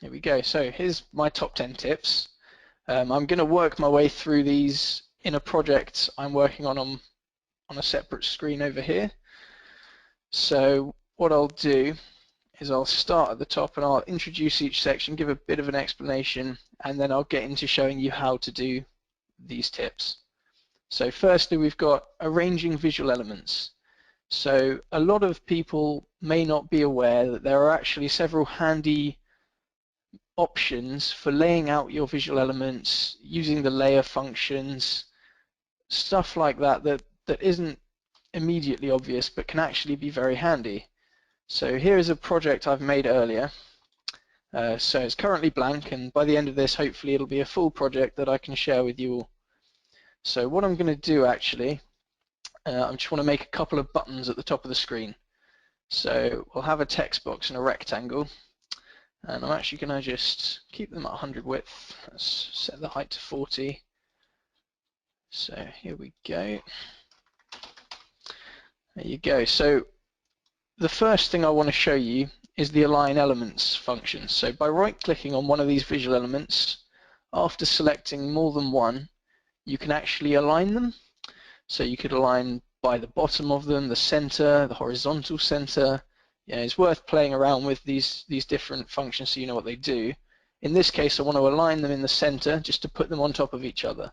Here we go. So here's my top 10 tips. I'm going to work my way through these in a project I'm working on a separate screen over here. So what I'll do is I'll start at the top and I'll introduce each section, give a bit of an explanation, and then I'll get into showing you how to do these tips. So firstly, we've got arranging visual elements. So a lot of people may not be aware that there are actually several handy options for laying out your visual elements, using the layer functions, stuff like that that isn't immediately obvious but can actually be very handy. So here is a project I've made earlier. So it's currently blank, and by the end of this hopefully it'll be a full project that I can share with you all. So what I'm going to do actually, I just want to make a couple of buttons at the top of the screen. So we'll have a text box and a rectangle, and I'm actually going to just keep them at 100 width. Let's set the height to 40. So here we go. There you go. So the first thing I want to show you is the align elements function. So by right-clicking on one of these visual elements, after selecting more than one, you can actually align them. So you could align by the bottom of them, the center, the horizontal center. Yeah, it's worth playing around with these different functions so you know what they do. In this case, I want to align them in the center just to put them on top of each other.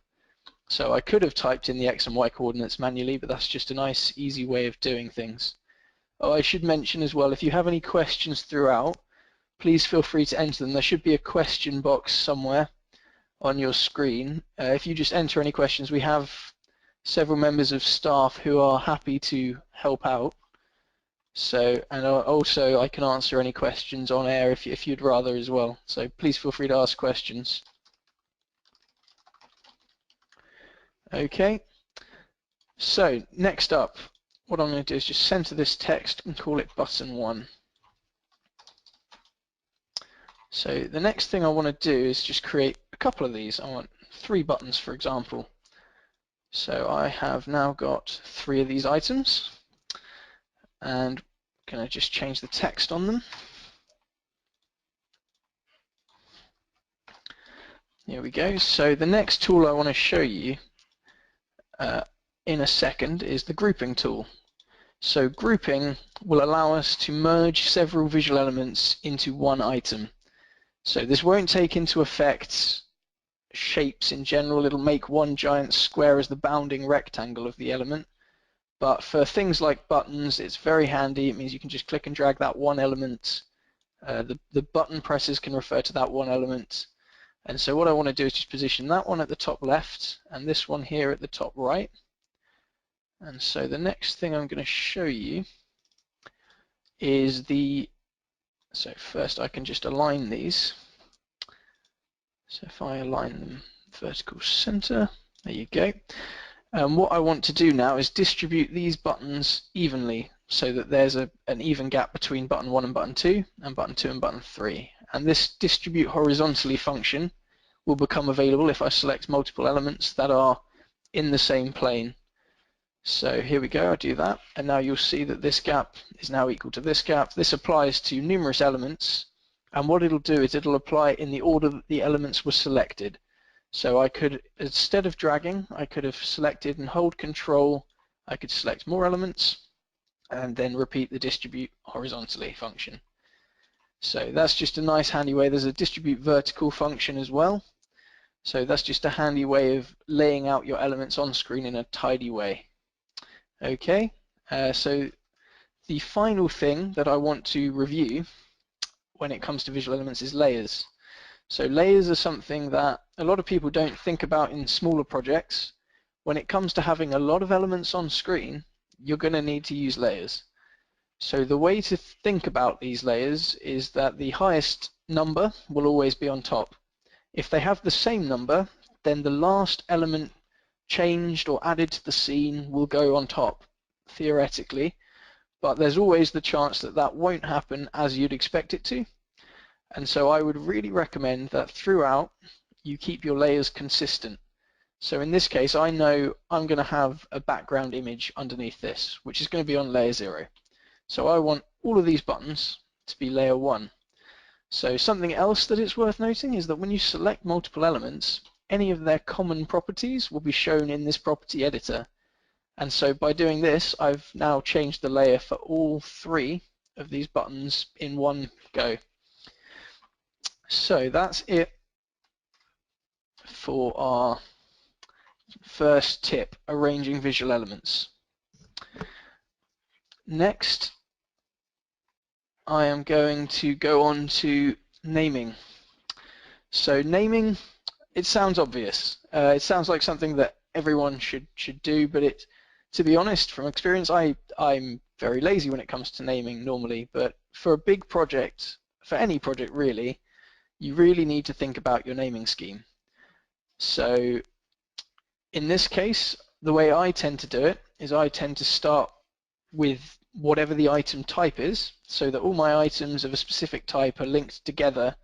So I could have typed in the X and Y coordinates manually, but that's just a nice, easy way of doing things. Oh, I should mention as well, if you have any questions throughout, please feel free to enter them. There should be a question box somewhere on your screen. If you just enter any questions, we have several members of staff who are happy to help out. So, and also I can answer any questions on air if you'd rather as well. So please feel free to ask questions. Okay. So next up, what I'm going to do is just center this text and call it button 1. So the next thing I want to do is just create a couple of these. I want 3 buttons, for example. So I have now got 3 of these items, and I'm going to just change the text on them. Here we go. So the next tool I want to show you in a second is the grouping tool. So grouping will allow us to merge several visual elements into one item. So this won't take into effect shapes in general. It'll make one giant square as the bounding rectangle of the element. But for things like buttons, it's very handy. It means you can just click and drag that one element. The button presses can refer to that one element. And so what I want to do is just position that one at the top left and this one here at the top right. And so the next thing I'm going to show you is so first I can just align these. So if I align them vertical center, there you go. What I want to do now is distribute these buttons evenly so that there's an even gap between button 1 and button 2, and button 2 and button 3. And this distribute horizontally function will become available if I select multiple elements that are in the same plane. So here we go, I do that, and now you'll see that this gap is now equal to this gap. This applies to numerous elements, and what it'll do is it'll apply in the order that the elements were selected. So I could, instead of dragging, I could have selected and hold Control. I could select more elements and then repeat the distribute horizontally function. So that's just a nice handy way. There's a distribute vertical function as well. So that's just a handy way of laying out your elements on screen in a tidy way. Okay, so the final thing that I want to review when it comes to visual elements is layers. So layers are something that a lot of people don't think about in smaller projects. When it comes to having a lot of elements on screen, you're going to need to use layers. So the way to think about these layers is that the highest number will always be on top. If they have the same number, then the last element changed or added to the scene will go on top, theoretically, but there's always the chance that that won't happen as you'd expect it to. And so I would really recommend that throughout you keep your layers consistent. So in this case, I know I'm going to have a background image underneath this, which is going to be on layer 0. So I want all of these buttons to be layer 1. So something else that it's worth noting is that when you select multiple elements, any of their common properties will be shown in this property editor. And so by doing this, I've now changed the layer for all 3 of these buttons in one go. So that's it for our first tip, arranging visual elements. Next, I am going to go on to naming. So naming, it sounds obvious. It sounds like something that everyone should do, but to be honest, from experience, I'm very lazy when it comes to naming normally. But for a big project, for any project really, you really need to think about your naming scheme. So in this case, the way I tend to do it is I tend to start with whatever the item type is, so that all my items of a specific type are linked together.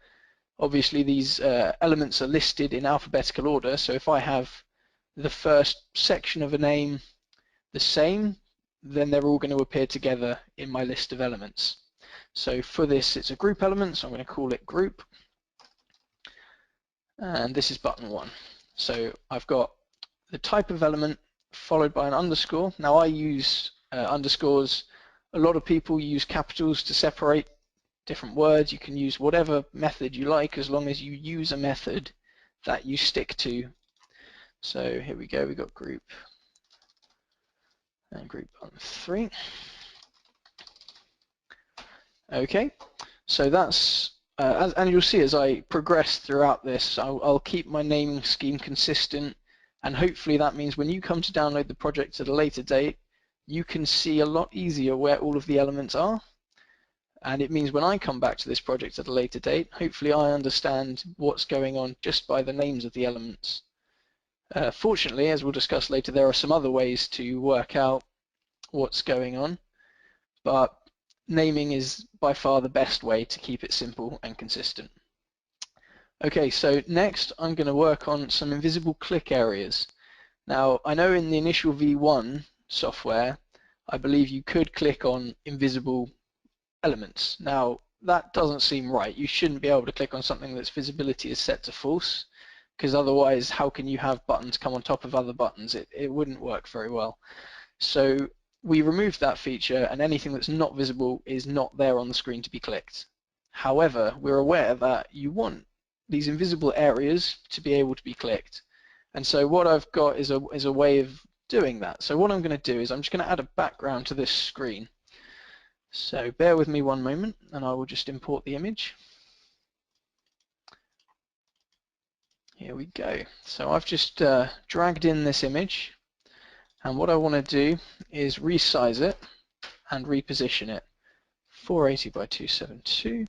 Obviously these elements are listed in alphabetical order, so if I have the first section of a name the same, then they're all going to appear together in my list of elements. So for this, it's a group element, so I'm going to call it group, and this is button 1. So I've got the type of element followed by an underscore. Now I use underscores. A lot of people use capitals to separate different words. You can use whatever method you like as long as you use a method that you stick to. So here we go, we got group and group button 3. Okay, so that's and you'll see as I progress throughout this, I'll keep my naming scheme consistent, and hopefully that means when you come to download the project at a later date, you can see a lot easier where all of the elements are. And it means when I come back to this project at a later date, hopefully I understand what's going on just by the names of the elements. Fortunately, as we'll discuss later, there are some other ways to work out what's going on, but naming is by far the best way to keep it simple and consistent. Okay, so next I'm going to work on some invisible click areas. Now, I know in the initial V1 software, I believe you could click on invisible elements. Now, that doesn't seem right. You shouldn't be able to click on something that's visibility is set to false, because otherwise how can you have buttons come on top of other buttons? It wouldn't work very well. So we removed that feature, and anything that's not visible is not there on the screen to be clicked. However, we're aware that you want these invisible areas to be able to be clicked. And so what I've got is a way of doing that. So what I'm going to do is I'm just going to add a background to this screen. So bear with me one moment and I will just import the image. Here we go. So I've just dragged in this image, and what I want to do is resize it and reposition it. 480 by 272.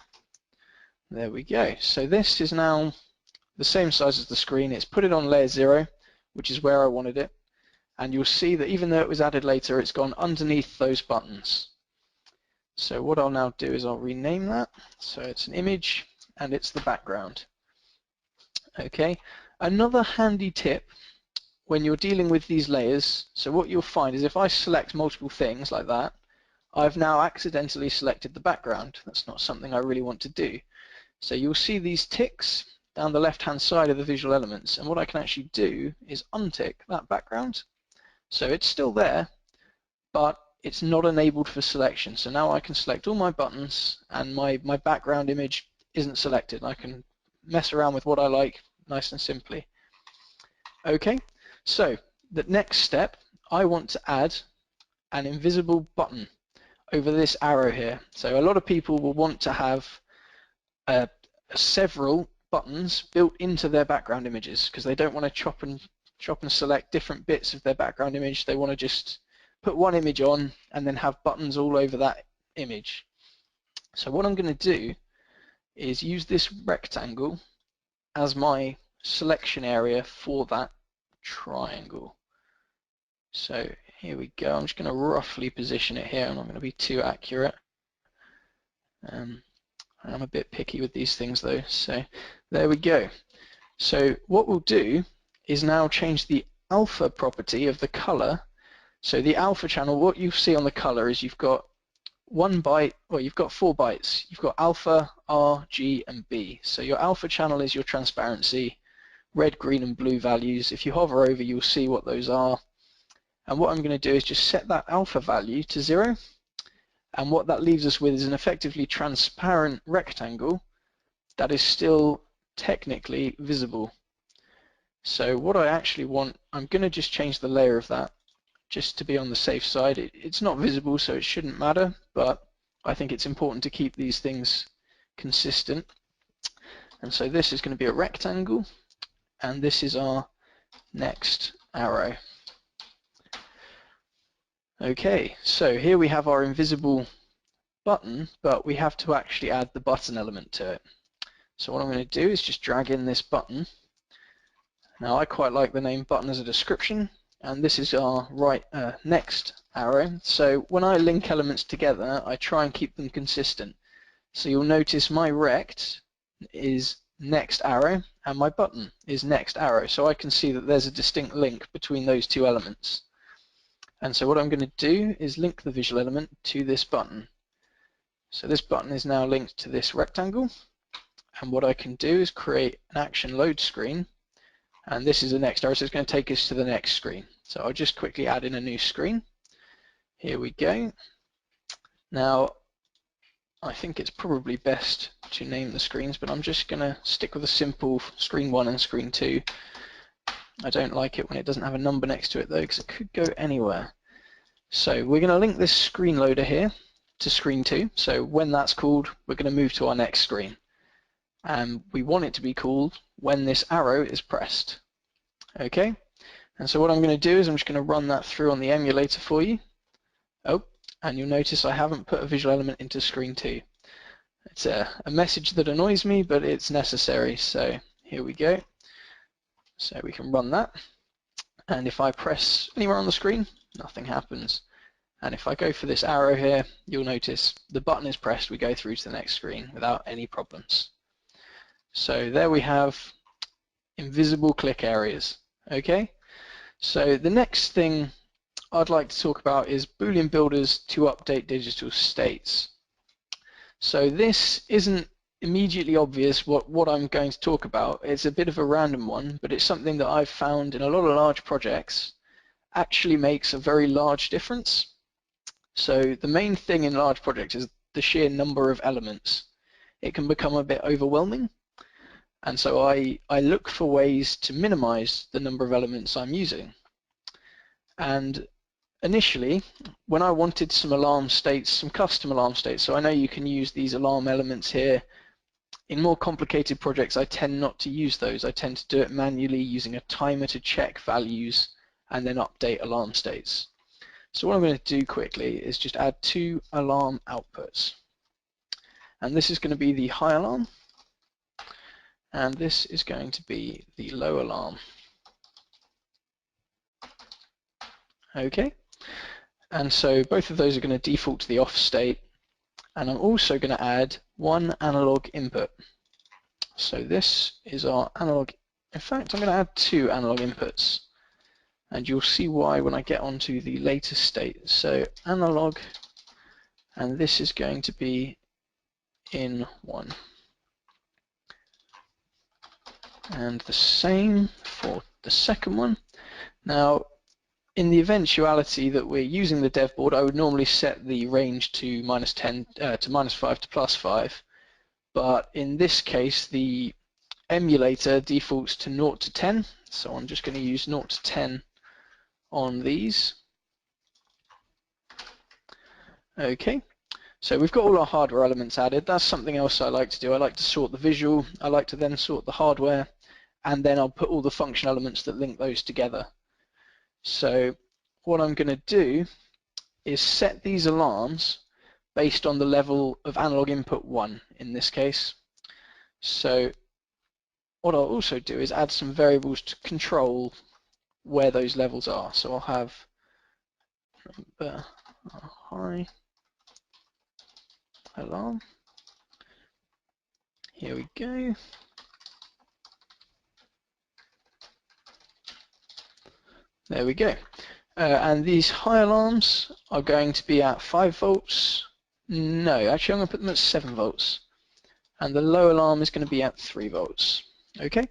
There we go. So this is now the same size as the screen. It's put it on layer 0, which is where I wanted it. And you'll see that even though it was added later, it's gone underneath those buttons. So what I'll now do is I'll rename that. So it's an image and it's the background. Okay. Another handy tip when you're dealing with these layers, so what you'll find is if I select multiple things like that, I've now accidentally selected the background. That's not something I really want to do. So you'll see these ticks down the left-hand side of the visual elements, and what I can actually do is untick that background. So it's still there, but it's not enabled for selection. So now I can select all my buttons, and my background image isn't selected. I can mess around with what I like nice and simply. Okay, so the next step, I want to add an invisible button over this arrow here. So a lot of people will want to have several buttons built into their background images because they don't want to chop and select different bits of their background image. They want to just put one image on and then have buttons all over that image. So what I'm going to do is use this rectangle as my selection area for that triangle. So here we go. I'm just going to roughly position it here. I'm not going to be too accurate. I'm a bit picky with these things though. So there we go. So what we'll do is now change the alpha property of the color. So the alpha channel, what you see on the color is you've got 1 byte, well, you've got 4 bytes. You've got alpha, R, G, and B. So your alpha channel is your transparency, red, green, and blue values. If you hover over, you'll see what those are. And what I'm going to do is just set that alpha value to 0. And what that leaves us with is an effectively transparent rectangle that is still technically visible. So what I actually want, I'm going to just change the layer of that just to be on the safe side. It's not visible, so it shouldn't matter, but I think it's important to keep these things consistent. And so this is going to be a rectangle, and this is our next arrow. Okay, so here we have our invisible button, but we have to actually add the button element to it. So what I'm going to do is just drag in this button. Now I quite like the name button as a description, and this is our next arrow. So when I link elements together, I try and keep them consistent. So you'll notice my rect is next arrow and my button is next arrow, so I can see that there's a distinct link between those two elements. And so what I'm going to do is link the visual element to this button. So this button is now linked to this rectangle, and what I can do is create an action load screen, and this is the next arrow, so it's going to take us to the next screen. So I'll just quickly add in a new screen. Here we go. Now I think it's probably best to name the screens, but I'm just going to stick with a simple screen 1 and screen 2. I don't like it when it doesn't have a number next to it though, because it could go anywhere. So we're going to link this screen loader here to screen 2. So when that's called, we're going to move to our next screen. And we want it to be called when this arrow is pressed. Okay? And so what I'm going to do is I'm just going to run that through on the emulator for you. Oh, and you'll notice I haven't put a visual element into screen 2. It's a message that annoys me, but it's necessary. So here we go. So we can run that. And if I press anywhere on the screen, nothing happens. And if I go for this arrow here, you'll notice the button is pressed, we go through to the next screen without any problems. So there we have invisible click areas. Okay, so the next thing I'd like to talk about is Boolean builders to update digital states. So this isn't immediately obvious what I'm going to talk about. It's a bit of a random one, but it's something that I've found in a lot of large projects actually makes a very large difference. So the main thing in large projects is the sheer number of elements. It can become a bit overwhelming, and so I look for ways to minimize the number of elements I'm using. And initially, when I wanted some alarm states, some custom alarm states, so I know you can use these alarm elements here. In more complicated projects, I tend not to use those. I tend to do it manually using a timer to check values and then update alarm states. So what I'm going to do quickly is just add 2 alarm outputs. And this is going to be the high alarm, and this is going to be the low alarm. Okay, and so both of those are going to default to the off state, and I'm also going to add 1 analog input. So this is our analog. In fact, I'm going to add 2 analog inputs, and you'll see why when I get onto the latest state. So analog, and this is going to be in 1. And the same for the second one. Now, in the eventuality that we're using the dev board, I would normally set the range to -10 to -5 to +5, but in this case the emulator defaults to 0 to 10, so I'm just going to use 0 to 10 on these. Okay, so we've got all our hardware elements added. That's something else I like to do. I like to sort the visual, I like to then sort the hardware, and then I'll put all the function elements that link those together. So what I'm going to do is set these alarms based on the level of analog input 1 in this case. So what I'll also do is add some variables to control where those levels are. So I'll have high alarm. Here we go. There we go. And these high alarms are going to be at 5 volts, No, actually I'm going to put them at 7 volts. And the low alarm is going to be at 3 volts. Okay?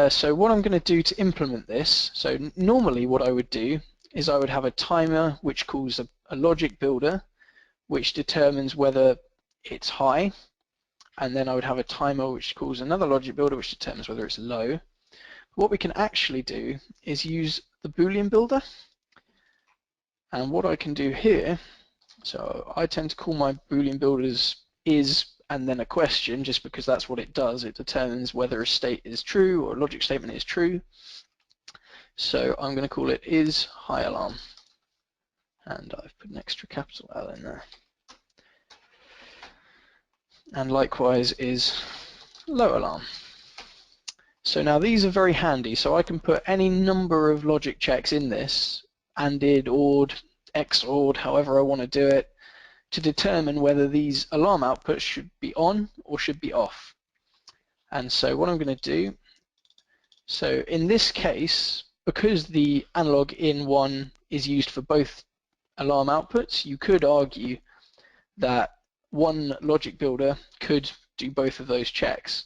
So what I'm going to do to implement this, so normally what I would do is I would have a timer which calls a logic builder, which determines whether it's high, and then I would have a timer which calls another logic builder which determines whether it's low. What we can actually do is use the Boolean Builder, and what I can do here, so I tend to call my Boolean builders is and then a question, just because that's what it does. It determines whether a state is true or a logic statement is true. So I'm going to call it is high alarm, and I've put an extra capital L in there. And likewise is low alarm. So now these are very handy, so I can put any number of logic checks in this, ANDed, ORed, XORed, however I want to do it, to determine whether these alarm outputs should be on or should be off. And so what I'm going to do, so in this case, because the analog in 1 is used for both alarm outputs, you could argue that one logic builder could do both of those checks.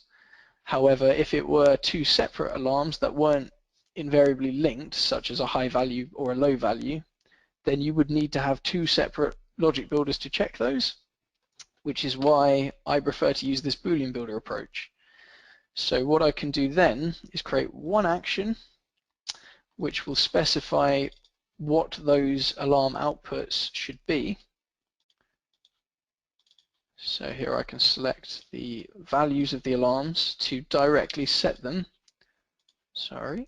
However, if it were 2 separate alarms that weren't invariably linked, such as a high value or a low value, then you would need to have 2 separate logic builders to check those, which is why I prefer to use this Boolean Builder approach. So what I can do then is create one action which will specify what those alarm outputs should be. So here I can select the values of the alarms to directly set them. Sorry,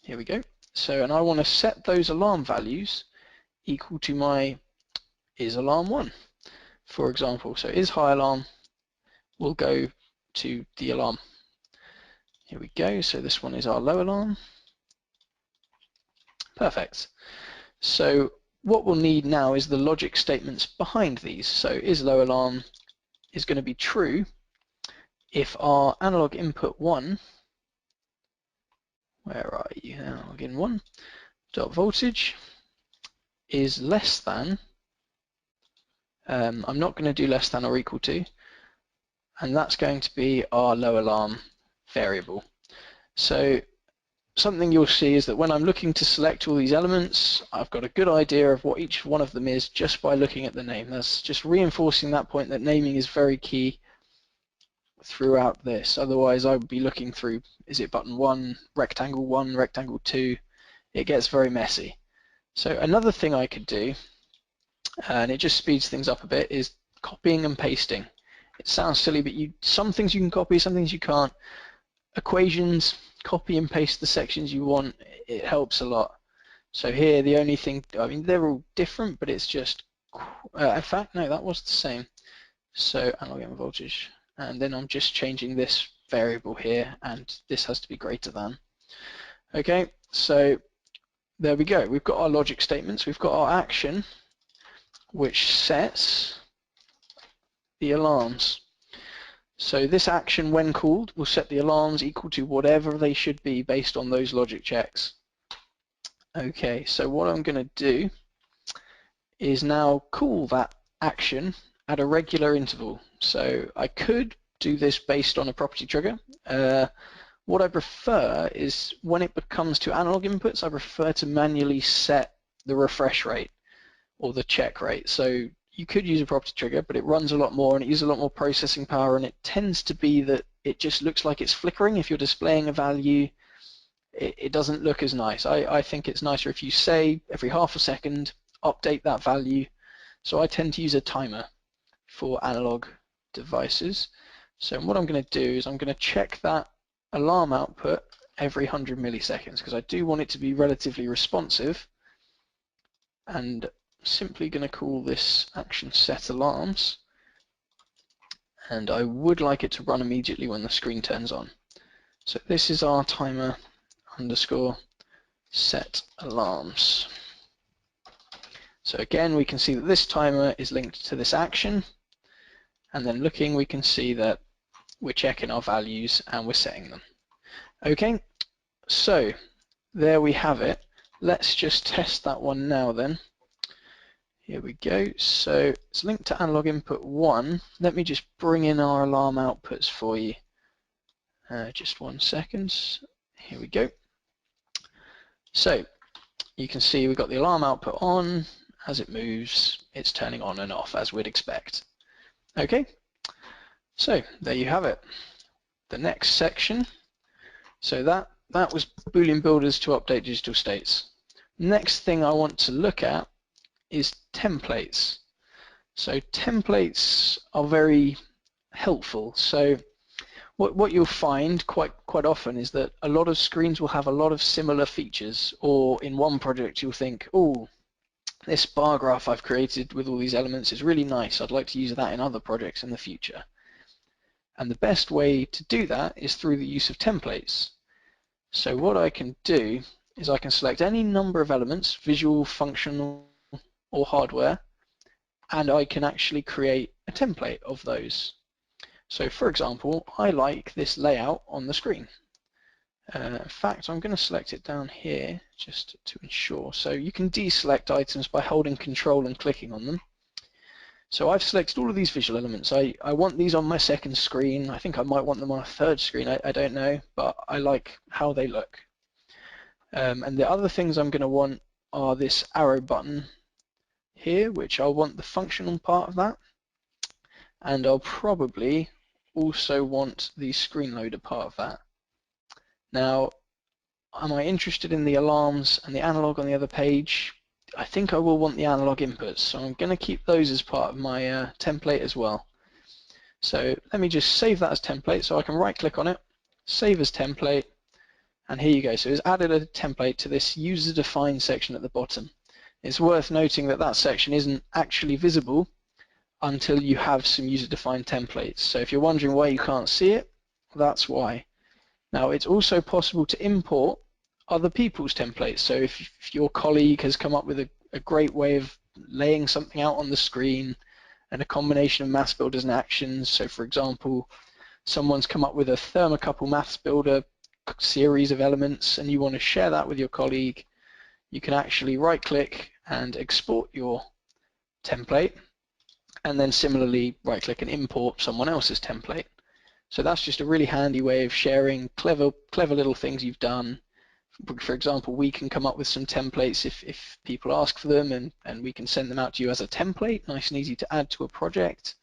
here we go. So, and I want to set those alarm values equal to my is alarm 1, for example. So is high alarm will go to the alarm. Here we go. So this one is our low alarm. Perfect. So what we'll need now is the logic statements behind these. So is low alarm is going to be true if our analog input 1, where are you? Analog in 1 dot voltage is less than, I'm not going to do less than or equal to, and that's going to be our low alarm variable. So something you'll see is that when I'm looking to select all these elements, I've got a good idea of what each one of them is just by looking at the name. That's just reinforcing that point that naming is very key throughout this. Otherwise I would be looking through, is it button 1, rectangle 2, it gets very messy. So another thing I could do, and it just speeds things up a bit, is copying and pasting. It sounds silly, but some things you can copy, some things you can't. Equations, copy and paste the sections you want, it helps a lot. So here the only thing, I mean they're all different, but it's just, in fact no, that was the same. So analog input voltage, and then I'm just changing this variable here, and this has to be greater than. Okay, so there we go. We've got our logic statements, we've got our action, which sets the alarms. So this action, when called, will set the alarms equal to whatever they should be based on those logic checks. Okay, so what I'm going to do is now call that action at a regular interval. So I could do this based on a property trigger. What I prefer is when it comes to analog inputs, I prefer to manually set the refresh rate or the check rate. So you could use a property trigger, but it runs a lot more and it uses a lot more processing power, and it tends to be that it just looks like it's flickering. If you're displaying a value, it doesn't look as nice. I think it's nicer if you say every half a second, update that value. So I tend to use a timer for analog devices. So what I'm going to do is I'm going to check that alarm output every 100 milliseconds because I do want it to be relatively responsive, and simply going to call this action set alarms, and I would like it to run immediately when the screen turns on. So this is our timer underscore set alarms. So again we can see that this timer is linked to this action, and then looking we can see that we're checking our values and we're setting them. Okay, so there we have it. Let's just test that one now then. Here we go. So it's linked to analog input 1. Let me just bring in our alarm outputs for you. Just 1 second. Here we go. So you can see we've got the alarm output on. As it moves, it's turning on and off as we'd expect. Okay, so there you have it. The next section. So that was Boolean builders to update digital states. Next thing I want to look at is templates. So templates are very helpful. So what you'll find quite often is that a lot of screens will have a lot of similar features, or in one project you'll think, oh, this bar graph I've created with all these elements is really nice, I'd like to use that in other projects in the future. And the best way to do that is through the use of templates. So what I can do is I can select any number of elements, visual, functional, or hardware, and I can actually create a template of those. So for example, I like this layout on the screen. In fact, I'm going to select it down here just to ensure. So you can deselect items by holding Control and clicking on them. So I've selected all of these visual elements. I want these on my second screen. I think I might want them on a third screen. I don't know, but I like how they look. And the other things I'm going to want are this arrow button here, which I'll want the functional part of that. And I'll probably also want the screen loader part of that. Now, am I interested in the alarms and the analog on the other page? I think I will want the analog inputs, so I'm going to keep those as part of my template as well. So let me just save that as template, so I can right click on it, save as template, and here you go. So it's added a template to this user defined section at the bottom. It's worth noting that that section isn't actually visible until you have some user defined templates. So if you're wondering why you can't see it, that's why. Now it's also possible to import other people's templates. So if your colleague has come up with a great way of laying something out on the screen and a combination of math builders and actions, so for example, someone's come up with a thermocouple maths builder series of elements and you want to share that with your colleague, you can actually right click and export your template, and then similarly right click and import someone else's template. So that's just a really handy way of sharing clever little things you've done. For example, we can come up with some templates if people ask for them, and we can send them out to you as a template, nice and easy to add to a project.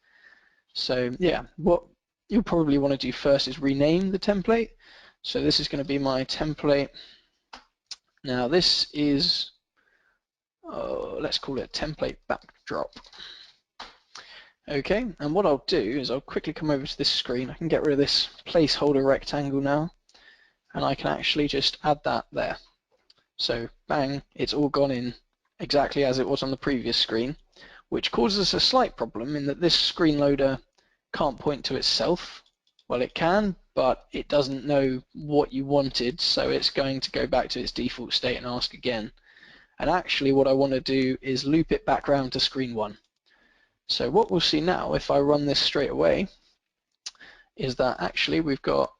So yeah, what you'll probably want to do first is rename the template. So this is going to be my template. Now this is, let's call it template backdrop. Okay, and what I'll do is I'll quickly come over to this screen. I can get rid of this placeholder rectangle now, and I can actually just add that there. So bang, it's all gone in exactly as it was on the previous screen, which causes us a slight problem in that this screen loader can't point to itself. Well, it can, but it doesn't know what you wanted, so it's going to go back to its default state and ask again. And actually what I want to do is loop it back around to screen 1. So what we'll see now, if I run this straight away, is that actually we've got,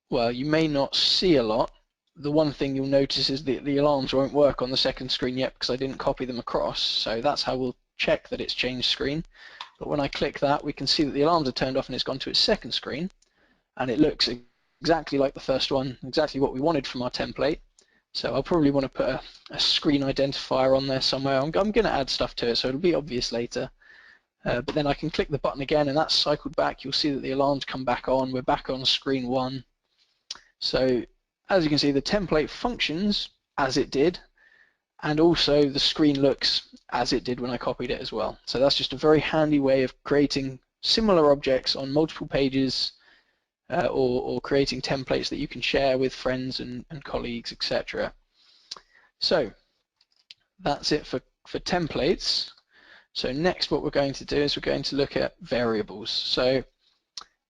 well, you may not see a lot. The one thing you'll notice is that the alarms won't work on the second screen yet because I didn't copy them across. So that's how we'll check that it's changed screen. But when I click that, we can see that the alarms are turned off and it's gone to its second screen. And it looks exactly like the first one, exactly what we wanted from our template. So I'll probably want to put a screen identifier on there somewhere. I'm going to add stuff to it, so it'll be obvious later. But then I can click the button again and that's cycled back. You'll see that the alarms come back on. We're back on screen 1. So as you can see, the template functions as it did, and also the screen looks as it did when I copied it as well. So that's just a very handy way of creating similar objects on multiple pages, or creating templates that you can share with friends and colleagues, etc. So that's it for templates. So next what we're going to do is we're going to look at variables. So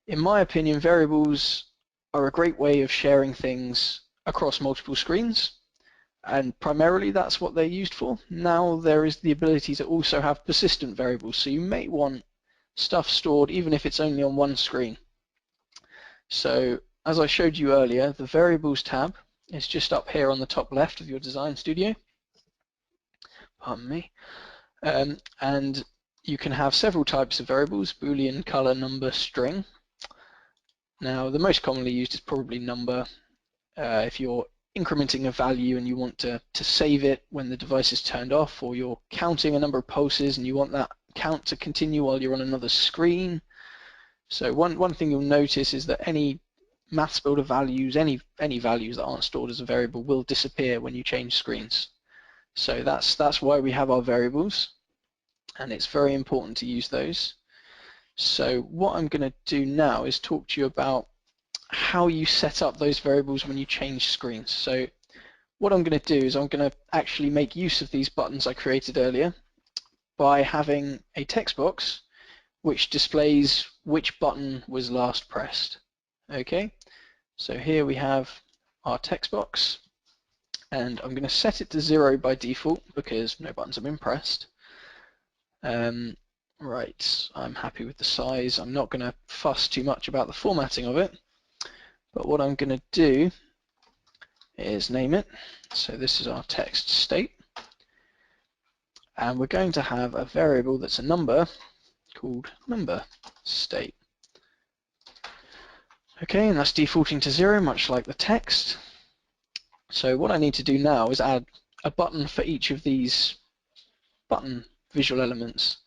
in my opinion, variables are a great way of sharing things across multiple screens, and primarily that's what they're used for. Now there is the ability to also have persistent variables, so you may want stuff stored even if it's only on one screen. So as I showed you earlier, the variables tab is just up here on the top left of your design studio. Pardon me. And you can have several types of variables: Boolean, color, number, string. Now the most commonly used is probably number. If you're incrementing a value and you want to save it when the device is turned off, or you're counting a number of pulses and you want that count to continue while you're on another screen. So one thing you'll notice is that any Maths Builder values, any values that aren't stored as a variable will disappear when you change screens. So that's why we have our variables, and it's very important to use those. So what I'm going to do now is talk to you about how you set up those variables when you change screens. So what I'm going to do is I'm going to actually make use of these buttons I created earlier by having a text box which displays which button was last pressed. Okay, so here we have our text box, and I'm going to set it to 0 by default because no buttons have been pressed. Right, I'm happy with the size. I'm not going to fuss too much about the formatting of it, but what I'm going to do is name it. So this is our text state, and we're going to have a variable that's a number called number state. Okay, and that's defaulting to 0, much like the text. So what I need to do now is add a button for each of these button visual elements.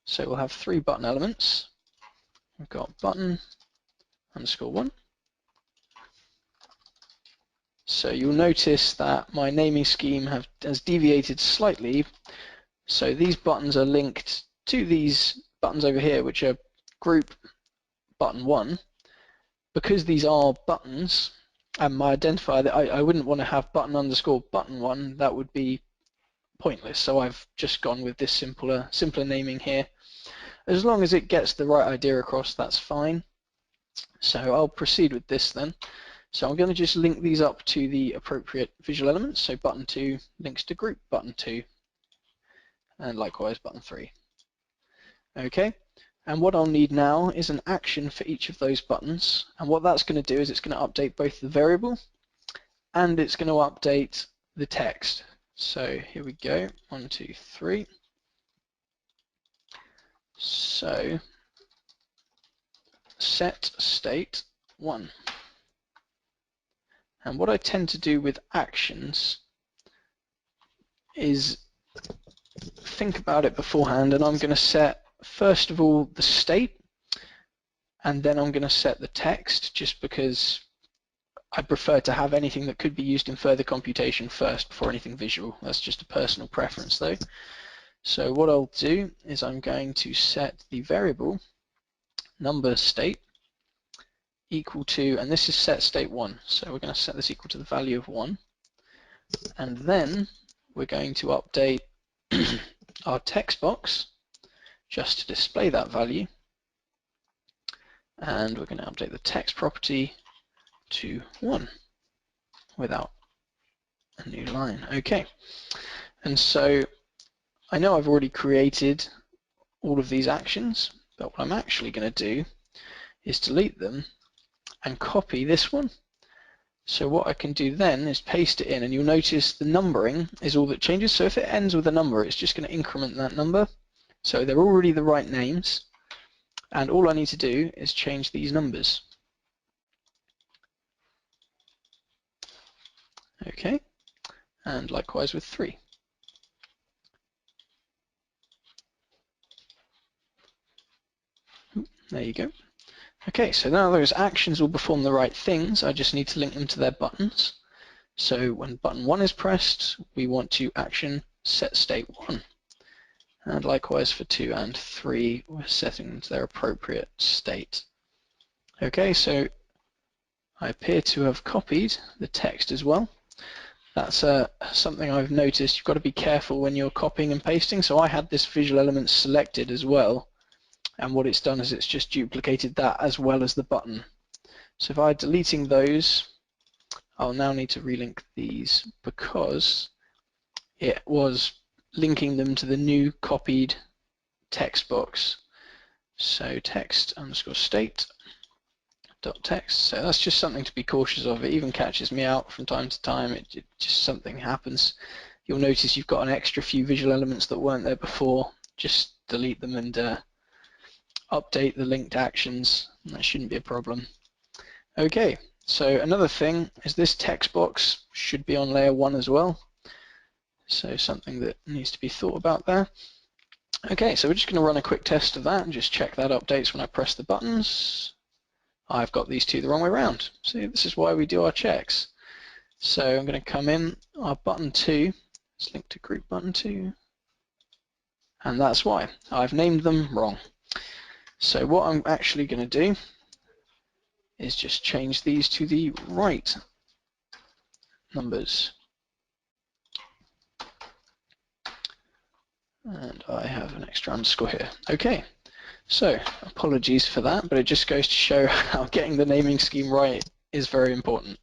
So we'll have 3 button elements. We've got button underscore 1. So you'll notice that my naming scheme has deviated slightly. So these buttons are linked to these buttons over here, which are group button 1. Because these are buttons, and my identifier, that I wouldn't want to have button underscore button 1, that would be pointless. So I've just gone with this simpler naming here. As long as it gets the right idea across, that's fine. So I'll proceed with this then. So I'm going to just link these up to the appropriate visual elements. So button 2 links to group button 2, and likewise button 3. Okay, and what I'll need now is an action for each of those buttons, and what that's going to do is it's going to update both the variable and it's going to update the text. So here we go, 1, 2, 3. So set state 1. And what I tend to do with actions is think about it beforehand, and I'm going to set first of all the state, and then I'm going to set the text, just because I prefer to have anything that could be used in further computation first before anything visual. That's just a personal preference though. So what I'll do is I'm going to set the variable number state equal to, and this is set state 1, so we're going to set this equal to the value of 1, and then we're going to update our text box just to display that value, and we're going to update the text property to 1 without a new line. Okay, and so I know I've already created all of these actions, but what I'm actually going to do is delete them and copy this one. So what I can do then is paste it in, and you'll notice the numbering is all that changes. So if it ends with a number, it's just going to increment that number. So they're already the right names, and all I need to do is change these numbers. Okay, and likewise with 3. There you go. Okay, so now those actions will perform the right things. I just need to link them to their buttons. So when button 1 is pressed, we want to action set state 1. And likewise for 2 and 3, we're setting them to their appropriate state. Okay, so I appear to have copied the text as well. That's something I've noticed. You've got to be careful when you're copying and pasting. So I had this visual element selected as well, and what it's done is it's just duplicated that as well as the button. So if I'm deleting those, I'll now need to relink these because it was linking them to the new copied text box. So text underscore state dot text. So that's just something to be cautious of. It even catches me out from time to time. It just something happens. you'll notice you've got an extra few visual elements that weren't there before. Just delete them and update the linked actions. That shouldn't be a problem. Okay, so another thing is this text box should be on layer 1 as well. So something that needs to be thought about there. Okay, so we're just going to run a quick test of that and just check that updates when I press the buttons. I've got these two the wrong way around. See, this is why we do our checks. So I'm going to come in, our button 2, it's linked to group button 2, and that's why. I've named them wrong. So what I'm actually going to do is just change these to the right numbers. And I have an extra underscore here. Okay, so apologies for that, but it just goes to show how getting the naming scheme right is very important.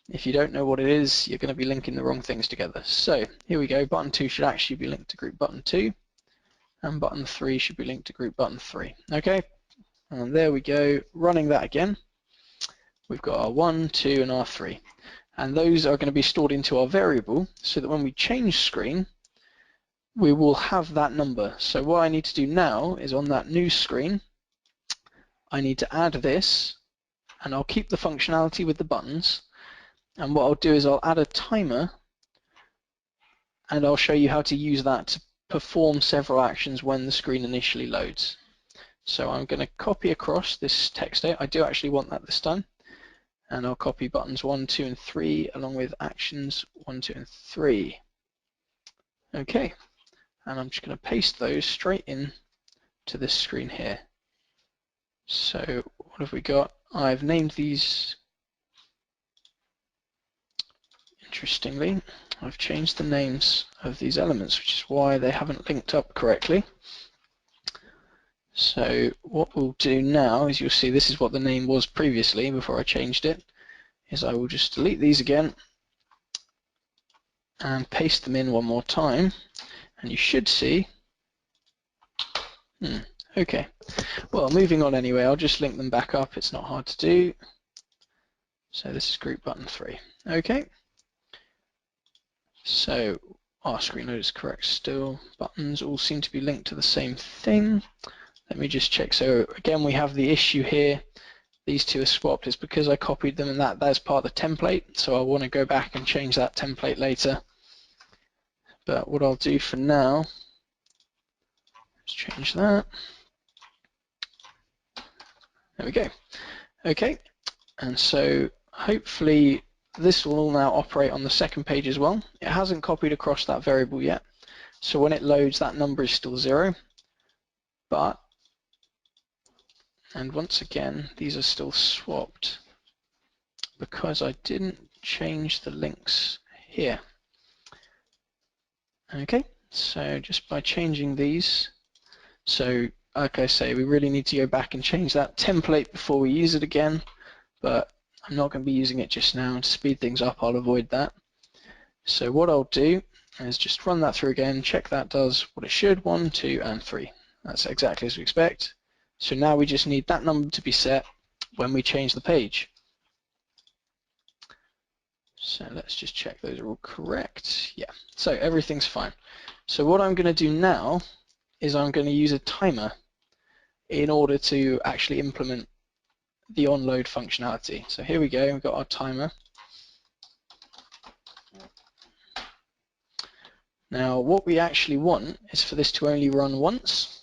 If you don't know what it is, you're going to be linking the wrong things together. So here we go, button 2 should actually be linked to group button 2, and button 3 should be linked to group button 3. Okay, and there we go, running that again. We've got our 1, 2, and our 3. And those are going to be stored into our variable, so that when we change screen, we will have that number. So what I need to do now is on that new screen, I need to add this, and I'll keep the functionality with the buttons. And what I'll do is I'll add a timer, and I'll show you how to use that to perform several actions when the screen initially loads. So I'm going to copy across this text state. I do actually want that this time. And I'll copy buttons 1, 2, and 3 along with actions 1, 2, and 3. Okay. And I'm just going to paste those straight in to this screen here. So what have we got? I've named these, interestingly, I've changed the names of these elements, which is why they haven't linked up correctly. So what we'll do now is you'll see this is what the name was previously before I changed it, is I will just delete these again and paste them in one more time. And you should see, okay, well, moving on anyway, I'll just link them back up, it's not hard to do. So this is group button 3, okay. So our screen load is correct still, buttons all seem to be linked to the same thing. Let me just check, so again we have the issue here, these two are swapped, it's because I copied them and that's part of the template, so I want to go back and change that template later. But what I'll do for now, let's change that. There we go. Okay, and so hopefully this will now operate on the second page as well. It hasn't copied across that variable yet, so when it loads that number is still 0. But, and once again, these are still swapped because I didn't change the links here. Okay, so just by changing these, so like I say, we really need to go back and change that template before we use it again, but I'm not going to be using it just now. To speed things up, I'll avoid that. So what I'll do is just run that through again, check that does what it should, 1, 2, and 3. That's exactly as we expect. So now we just need that number to be set when we change the page. So let's just check those are all correct. Yeah, so everything's fine. So what I'm going to do now is I'm going to use a timer in order to actually implement the onload functionality. So here we go, we've got our timer. Now what we actually want is for this to only run once,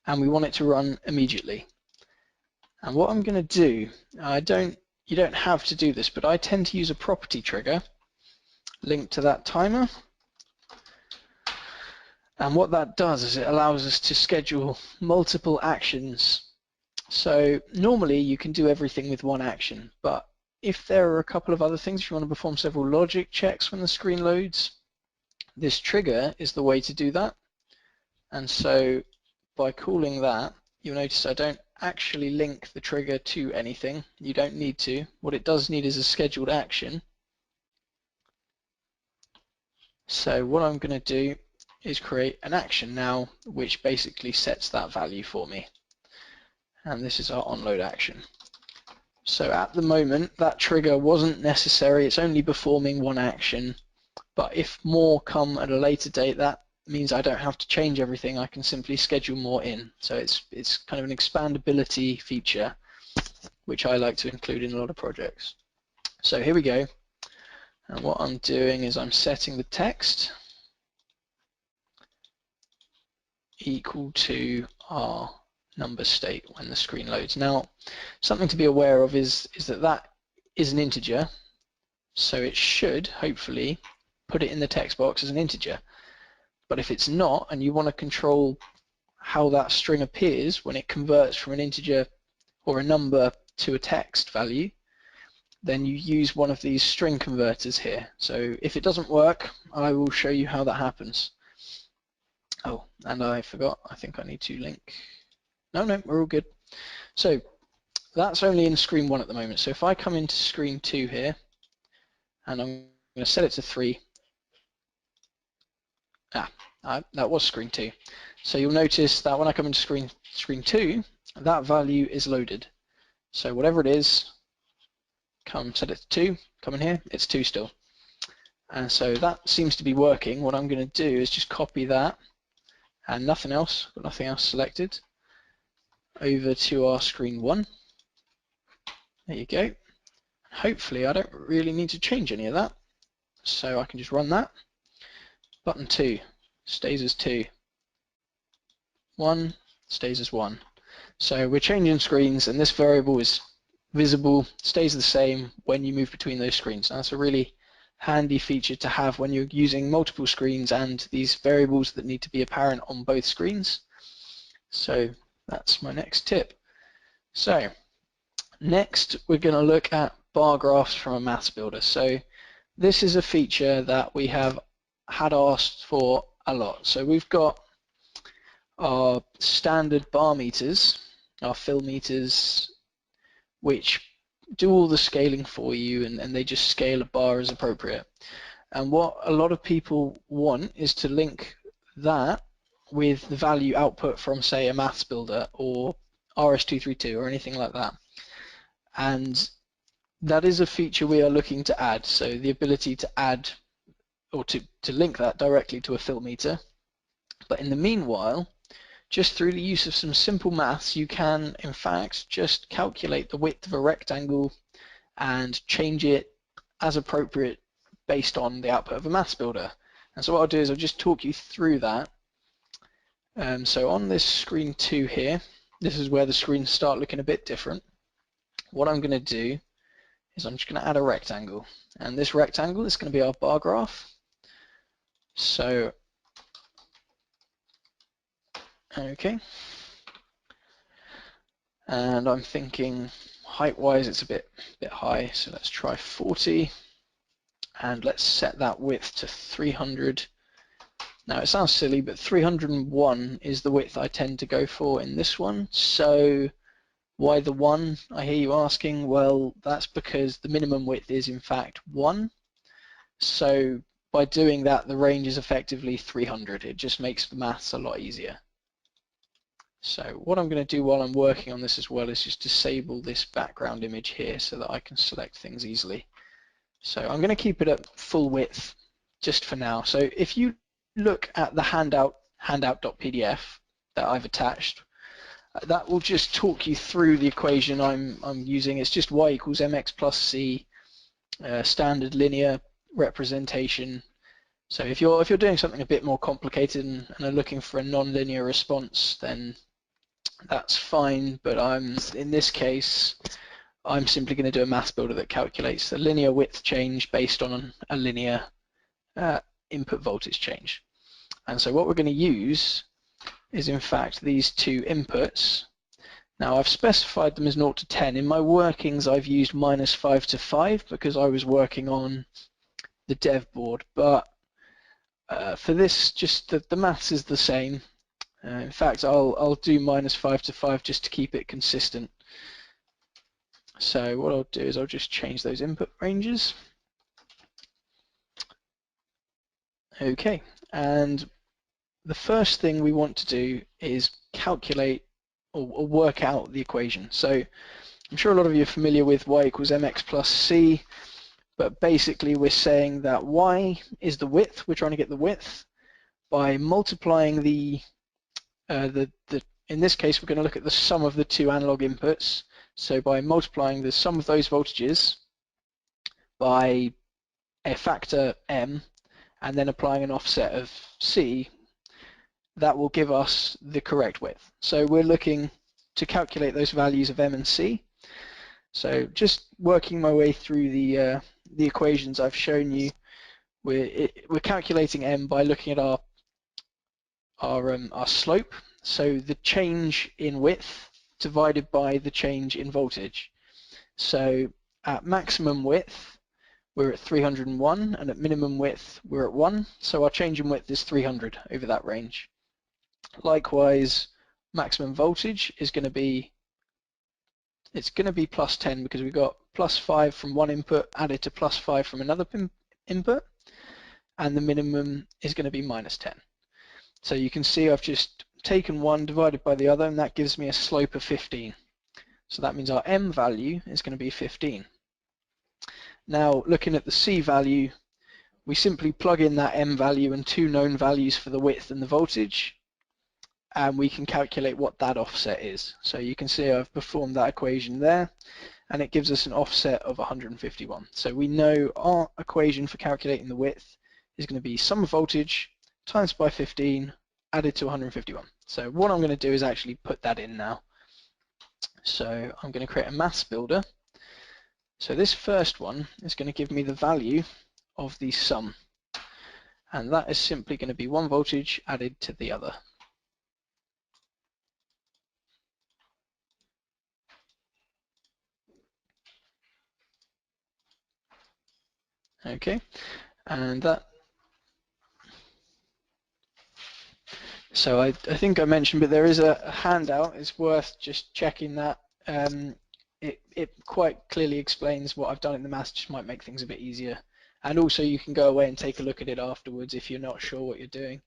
and we want it to run immediately. And what I'm going to do, you don't have to do this, but I tend to use a property trigger linked to that timer. And what that does is it allows us to schedule multiple actions. So normally you can do everything with one action, but if there are a couple of other things, if you want to perform several logic checks when the screen loads, this trigger is the way to do that. And so by calling that, you'll notice I don't actually link the trigger to anything. You don't need to. What it does need is a scheduled action. So what I'm going to do is create an action now which basically sets that value for me. And this is our onload action. So at the moment that trigger wasn't necessary, it's only performing one action, but if more come at a later date, that means I don't have to change everything. I can simply schedule more in. So it's kind of an expandability feature, which I like to include in a lot of projects. So here we go. And what I'm doing is I'm setting the text equal to our number state when the screen loads. Now, something to be aware of is that is an integer, so it should hopefully put it in the text box as an integer. But if it's not, and you want to control how that string appears when it converts from an integer or a number to a text value, then you use one of these string converters here. So if it doesn't work, I will show you how that happens. Oh, and I forgot, I think I need to link. No, we're all good. So that's only in screen 1 at the moment. So if I come into screen 2 here, and I'm going to set it to 3. That was screen 2. So you'll notice that when I come into screen 2, that value is loaded. So whatever it is, come set it to 2, come in here, it's 2 still. And so that seems to be working. What I'm going to do is just copy that and nothing else, got nothing else selected, over to our screen 1. There you go. Hopefully I don't really need to change any of that. So I can just run that. Button 2 stays as 2. 1 stays as 1. So we're changing screens, and this variable is visible, stays the same when you move between those screens. Now, that's a really handy feature to have when you're using multiple screens and these variables that need to be apparent on both screens. So that's my next tip. So next we're going to look at bar graphs from a maths builder. So this is a feature that we have had asked for a lot. So we've got our standard bar meters, our fill meters, which do all the scaling for you, and they just scale a bar as appropriate. And what a lot of people want is to link that with the value output from, say, a maths builder or RS232 or anything like that. And that is a feature we are looking to add, so the ability to add or to link that directly to a fill meter. But in the meanwhile, just through the use of some simple maths, you can in fact just calculate the width of a rectangle and change it as appropriate based on the output of a maths builder. And so what I'll do is I'll just talk you through that. So on this screen 2 here, this is where the screens start looking a bit different. What I'm going to do is I'm just going to add a rectangle, and this rectangle is going to be our bar graph. So okay, and I'm thinking height-wise it's a bit high, so let's try 40, and let's set that width to 300. Now it sounds silly, but 301 is the width I tend to go for in this one. So why the 1, I hear you asking? Well, that's because the minimum width is in fact 1. So by doing that, the range is effectively 300. It just makes the maths a lot easier. So what I'm going to do while I'm working on this as well is just disable this background image here so that I can select things easily. So I'm going to keep it at full width just for now. So if you look at the handout.pdf that I've attached, that will just talk you through the equation I'm using. It's just y equals mx plus c, standard linear representation. So if you're doing something a bit more complicated and are looking for a non-linear response, then that's fine. But in this case, I'm simply going to do a math builder that calculates the linear width change based on a linear input voltage change. And so what we're going to use is in fact these two inputs. Now I've specified them as 0 to 10. In my workings I've used -5 to 5 because I was working on the dev board, but for this, just the maths is the same. In fact, I'll do -5 to 5 just to keep it consistent. So what I'll do is I'll just change those input ranges. Okay, and the first thing we want to do is calculate or work out the equation. So I'm sure a lot of you are familiar with y equals mx plus c, but basically we're saying that y is the width. We're trying to get the width by multiplying in this case we're going to look at the sum of the two analog inputs. So by multiplying the sum of those voltages by a factor m and then applying an offset of c, that will give us the correct width. So we're looking to calculate those values of m and c. So just working my way through the equations I've shown you, we're calculating m by looking at our slope, so the change in width divided by the change in voltage. So at maximum width we're at 301, and at minimum width we're at 1, so our change in width is 300 over that range. Likewise, maximum voltage is going to be plus 10 because we've got plus 5 from one input added to plus 5 from another input, and the minimum is going to be minus 10. So you can see I've just taken one divided by the other, and that gives me a slope of 15. So that means our m value is going to be 15. Now looking at the c value, we simply plug in that m value and two known values for the width and the voltage, and we can calculate what that offset is. So you can see I've performed that equation there, and it gives us an offset of 151. So we know our equation for calculating the width is going to be sum of voltage times by 15 added to 151. So what I'm going to do is actually put that in now. So I'm going to create a maths builder. So this first one is going to give me the value of the sum, and that is simply going to be one voltage added to the other. Okay, and that, so I think I mentioned, but there is a handout. It's worth just checking that. It quite clearly explains what I've done in the maths, just might make things a bit easier. And also you can go away and take a look at it afterwards if you're not sure what you're doing.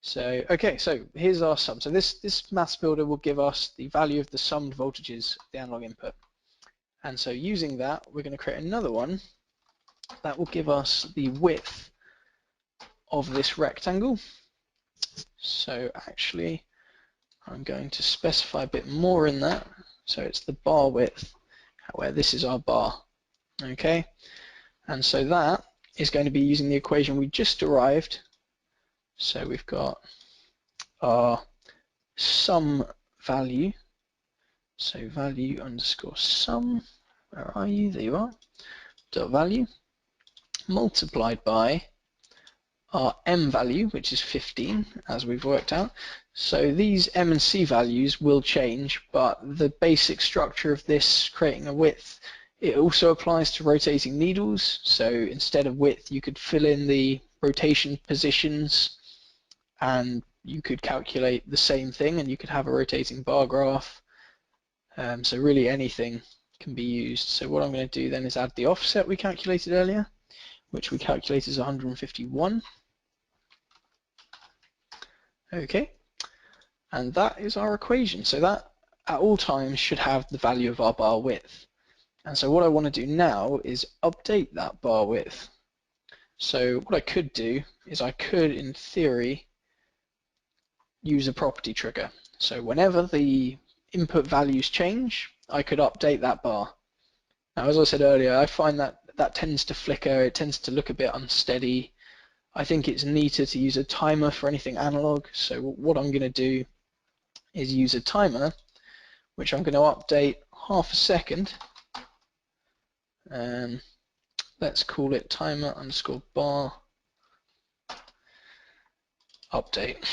So, okay, so here's our sum. So this maths builder will give us the value of the summed voltages of the analog input. And so using that, we're going to create another one that will give us the width of this rectangle. So actually, I'm going to specify a bit more in that. So it's the bar width, where this is our bar. Okay, and so that is going to be using the equation we just derived. So we've got our sum value. So value underscore sum, where are you? There you are. Dot value multiplied by our m value, which is 15, as we've worked out. So these m and c values will change, but the basic structure of this creating a width, it also applies to rotating needles. So instead of width, you could fill in the rotation positions, and you could calculate the same thing, and you could have a rotating bar graph. So really anything can be used. So what I'm going to do then is add the offset we calculated earlier, which we calculated as 151. Okay, and that is our equation. So that at all times should have the value of our bar width. And so what I want to do now is update that bar width. So what I could do is I could, in theory, use a property trigger. So whenever the input values change, I could update that bar. Now, as I said earlier, I find that that tends to flicker, it tends to look a bit unsteady. I think it's neater to use a timer for anything analog. So what I'm going to do is use a timer, which I'm going to update half a second. Let's call it timer underscore bar update.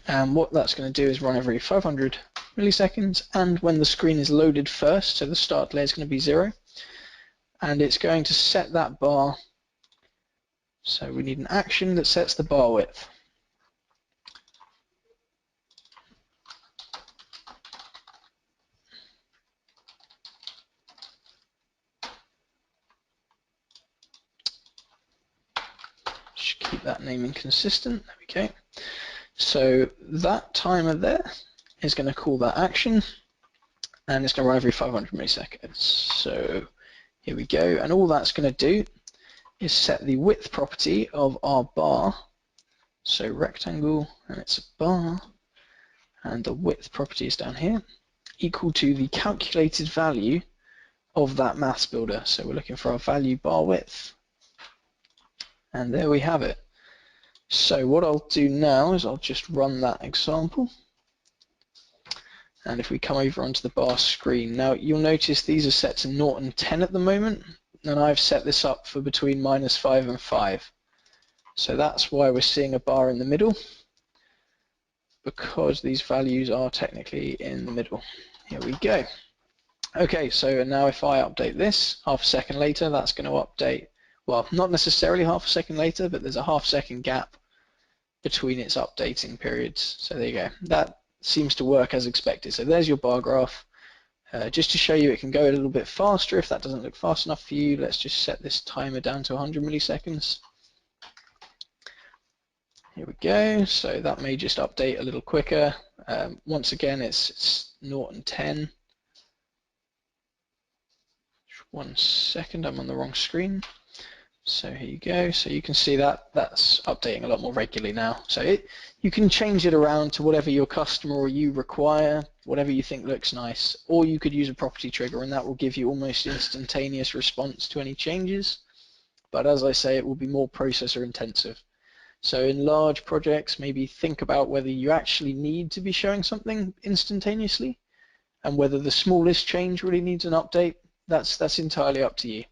And what that's going to do is run every 500 milliseconds, and when the screen is loaded first, so the start delay is going to be 0, and it's going to set that bar. So we need an action that sets the bar width. Should keep that naming consistent. There we go. So that timer there is going to call that action, and it's going to run every 500 milliseconds. So Here we go, and all that's going to do is set the width property of our bar, so rectangle, and it's a bar, and the width property is down here, equal to the calculated value of that maths builder. So we're looking for our value bar width, and there we have it. So what I'll do now is I'll just run that example. And if we come over onto the bar screen, now you'll notice these are set to 0 and 10 at the moment, and I've set this up for between -5 and 5. So that's why we're seeing a bar in the middle, because these values are technically in the middle. Here we go. Okay, so now if I update this half a second later, that's going to update, well, not necessarily half a second later, but there's a half-second gap between its updating periods. So there you go. That seems to work as expected. So there's your bar graph. Just to show you it can go a little bit faster if that doesn't look fast enough for you, let's just set this timer down to 100 milliseconds. Here we go, so that may just update a little quicker. Once again, it's 0 and 10. Just 1 second, I'm on the wrong screen. So here you go, so you can see that that's updating a lot more regularly now. So you can change it around to whatever your customer or you require, whatever you think looks nice, or you could use a property trigger and that will give you almost instantaneous response to any changes. But as I say, it will be more processor intensive. So in large projects, maybe think about whether you actually need to be showing something instantaneously and whether the smallest change really needs an update. That's entirely up to you.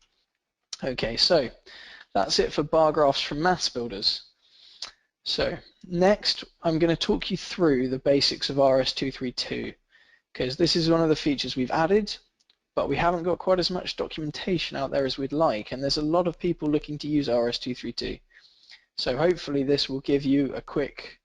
Okay, so that's it for bar graphs from maths builders. So next, I'm going to talk you through the basics of RS232, because this is one of the features we've added, but we haven't got quite as much documentation out there as we'd like, and there's a lot of people looking to use RS232. So hopefully this will give you a quick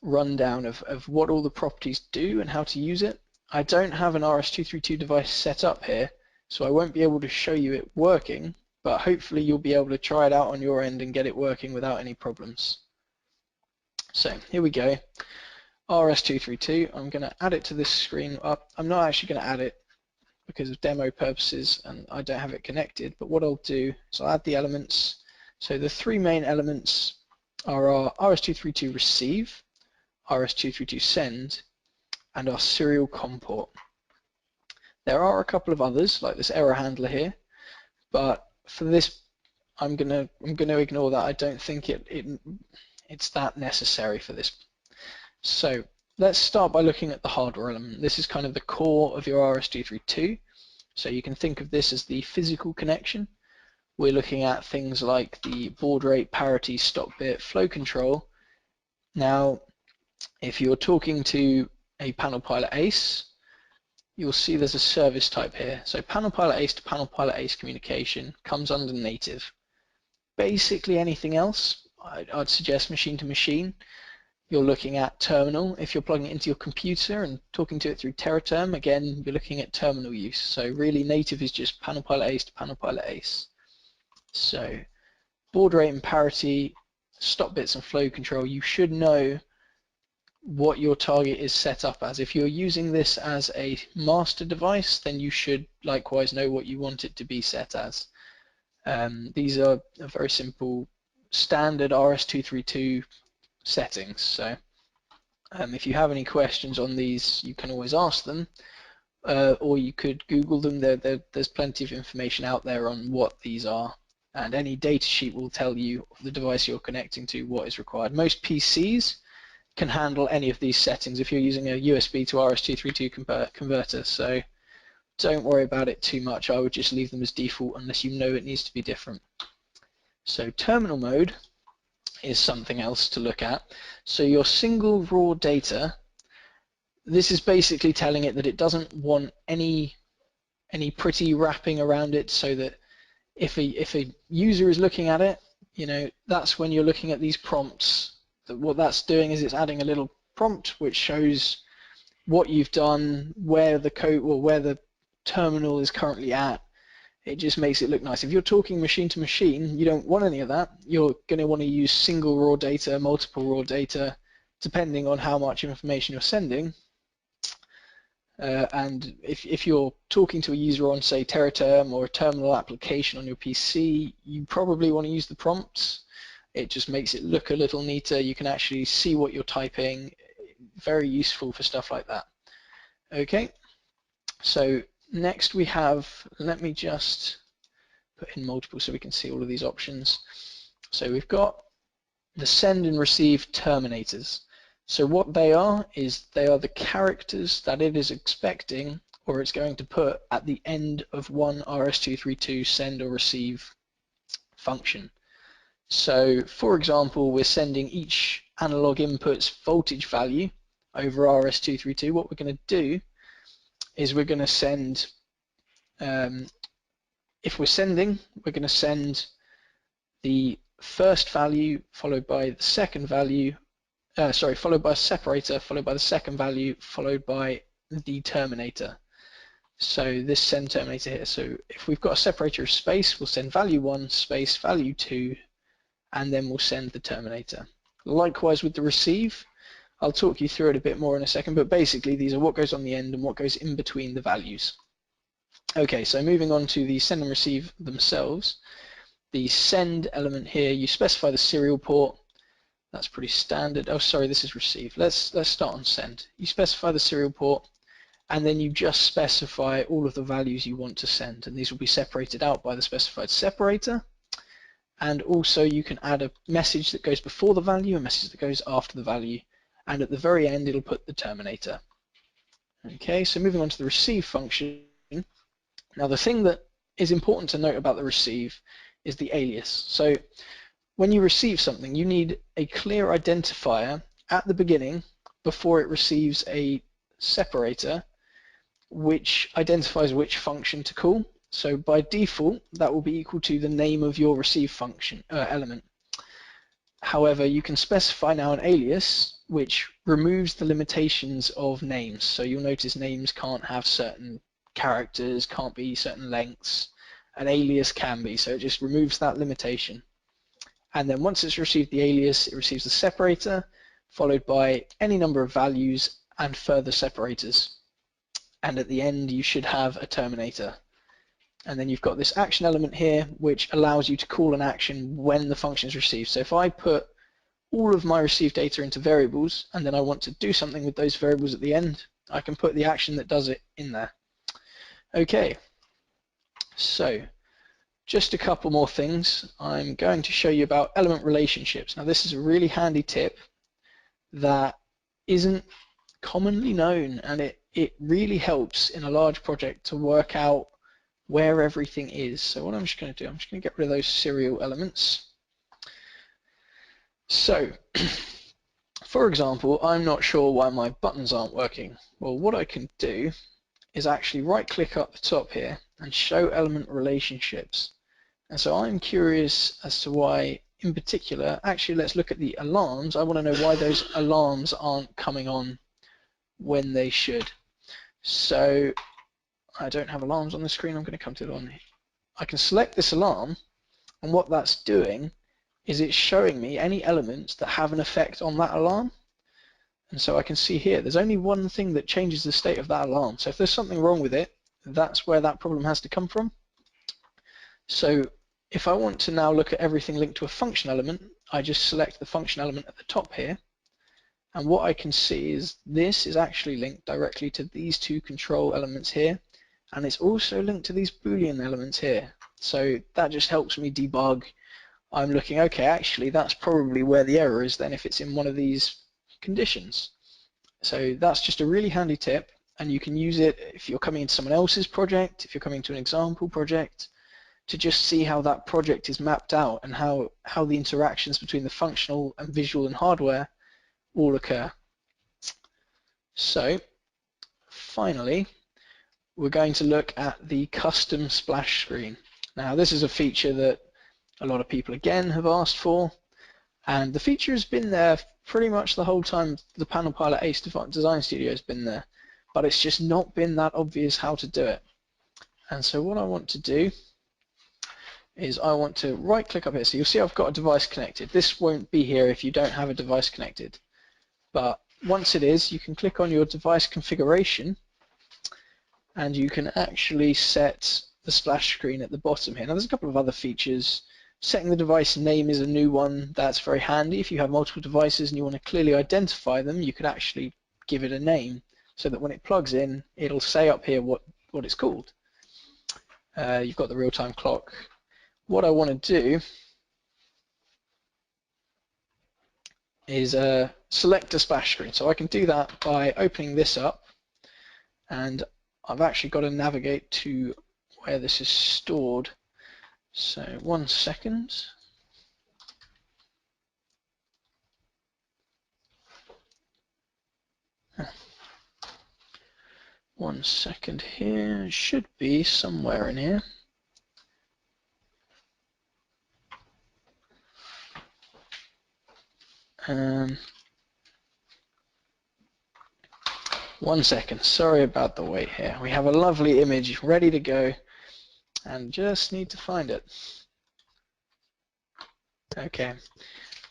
rundown of what all the properties do and how to use it. I don't have an RS232 device set up here, so I won't be able to show you it working, but hopefully you'll be able to try it out on your end and get it working without any problems. So here we go, RS232. I'm going to add it to this screen. I'm not actually going to add it because of demo purposes and I don't have it connected, but what I'll do is I'll add the elements. So the three main elements are our RS232 receive, RS232 send, and our serial COM port. There are a couple of others, like this error handler here, but for this, I'm gonna ignore that. I don't think it's that necessary for this. So let's start by looking at the hardware element. This is kind of the core of your RS232. So you can think of this as the physical connection. We're looking at things like the baud rate, parity, stop bit, flow control. Now, if you're talking to a PanelPilotACE, you'll see there's a service type here. So PanelPilotACE to PanelPilotACE communication comes under native. Basically anything else, I'd suggest machine to machine. You're looking at terminal. If you're plugging it into your computer and talking to it through TerraTerm, again, you're looking at terminal use. So really native is just PanelPilotACE to PanelPilotACE. So baud rate and parity, stop bits and flow control, you should know what your target is set up as. If you're using this as a master device, then you should likewise know what you want it to be set as. These are a very simple standard RS232 settings. So if you have any questions on these, you can always ask them, or you could Google them. There's plenty of information out there on what these are, and any datasheet will tell you the device you're connecting to what is required. Most PCs can handle any of these settings if you're using a USB to RS232 converter, so don't worry about it too much. I would just leave them as default unless you know it needs to be different. So terminal mode is something else to look at. So your single raw data, this is basically telling it that it doesn't want any pretty wrapping around it, so that if a user is looking at it, you know, that's when you're looking at these prompts. What that's doing is it's adding a little prompt which shows what you've done, where the code or where the terminal is currently at. It just makes it look nice. If you're talking machine to machine, you don't want any of that. You're going to want to use single raw data, multiple raw data, depending on how much information you're sending. And if you're talking to a user on, say, TerraTerm or a terminal application on your PC, you probably want to use the prompts. It just makes it look a little neater. You can actually see what you're typing. Very useful for stuff like that. Okay, so next we have, let me just put in multiple so we can see all of these options. So we've got the send and receive terminators. So what they are is they are the characters that it is expecting or it's going to put at the end of one RS232 send or receive function. So for example, we're sending each analog input's voltage value over RS232. What we're going to do is we're going to send, if we're sending, we're going to send the first value followed by the second value, followed by a separator, followed by the second value, followed by the terminator. So this send terminator here. So if we've got a separator of space, we'll send value 1 space value 2, and then we'll send the terminator. Likewise with the receive, I'll talk you through it a bit more in a second, but basically these are what goes on the end and what goes in between the values. Okay, so moving on to the send and receive themselves. The send element here, you specify the serial port. That's pretty standard. Oh, sorry, this is receive. Let's start on send. You specify the serial port, and then you just specify all of the values you want to send, and these will be separated out by the specified separator. And also you can add a message that goes before the value, a message that goes after the value, and at the very end it'll put the terminator. Okay, so moving on to the receive function. Now the thing that is important to note about the receive is the alias. So when you receive something, you need a clear identifier at the beginning before it receives a separator which identifies which function to call. So by default, that will be equal to the name of your receive function element. However, you can specify now an alias which removes the limitations of names. So you'll notice names can't have certain characters, can't be certain lengths. An alias can be, so it just removes that limitation. And then once it's received the alias, it receives the separator, followed by any number of values and further separators. And at the end, you should have a terminator. And then you've got this action element here, which allows you to call an action when the function is received. So if I put all of my received data into variables, and then I want to do something with those variables at the end, I can put the action that does it in there. Okay, so just a couple more things. I'm going to show you about element relationships. Now this is a really handy tip that isn't commonly known, and it really helps in a large project to work out where everything is. So what I'm just going to do, I'm just going to get rid of those serial elements. So for example, I'm not sure why my buttons aren't working. Well, what I can do is actually right click up the top here and show element relationships. And so I'm curious as to why in particular, actually let's look at the alarms. I want to know why those alarms aren't coming on when they should. So I don't have alarms on the screen, I'm going to come to it on here. I can select this alarm, and what that's doing is it's showing me any elements that have an effect on that alarm. And so I can see here, there's only one thing that changes the state of that alarm. So if there's something wrong with it, that's where that problem has to come from. So if I want to now look at everything linked to a function element, I just select the function element at the top here. And what I can see is this is actually linked directly to these two control elements here. And it's also linked to these Boolean elements here. So that just helps me debug. I'm looking, okay, actually that's probably where the error is then if it's in one of these conditions. So that's just a really handy tip, and you can use it if you're coming into someone else's project, if you're coming to an example project, to just see how that project is mapped out and how the interactions between the functional and visual and hardware all occur. So finally, we're going to look at the custom splash screen. Now this is a feature that a lot of people again have asked for, and the feature has been there pretty much the whole time the PanelPilotACE Design Studio has been there, but it's just not been that obvious how to do it. And so what I want to do is I want to right click up here. So you'll see I've got a device connected. This won't be here if you don't have a device connected, but once it is, you can click on your device configuration, and you can actually set the splash screen at the bottom here. Now there's a couple of other features. Setting the device name is a new one. That's very handy. If you have multiple devices and you want to clearly identify them, you could actually give it a name so that when it plugs in, it'll say up here what it's called. You've got the real-time clock. What I want to do is select a splash screen. So I can do that by opening this up, and I've actually got to navigate to where this is stored. So 1 second. One second here, it should be somewhere in here. One second, sorry about the wait here. We have a lovely image ready to go and just need to find it. Okay,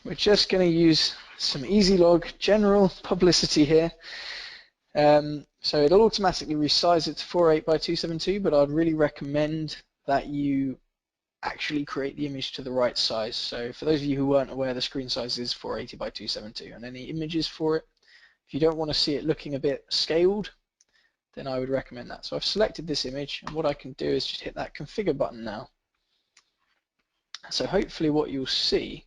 we're just going to use some EasyLog general publicity here. So it'll automatically resize it to 480 by 272, but I'd really recommend that you actually create the image to the right size. So for those of you who weren't aware, the screen size is 480 by 272, and any images for it, if you don't want to see it looking a bit scaled, then I would recommend that. So I've selected this image, and what I can do is just hit that configure button now. So hopefully what you'll see,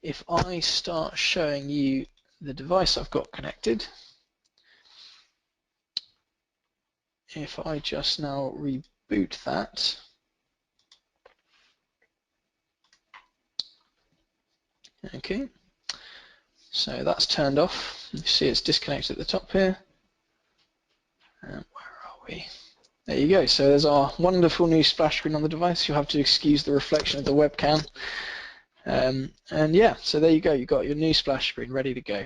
if I start showing you the device I've got connected, if I just now reboot that, okay, so that's turned off. You see it's disconnected at the top here. And where are we? There you go. So there's our wonderful new splash screen on the device. You'll have to excuse the reflection of the webcam. And yeah, so there you go. You've got your new splash screen ready to go.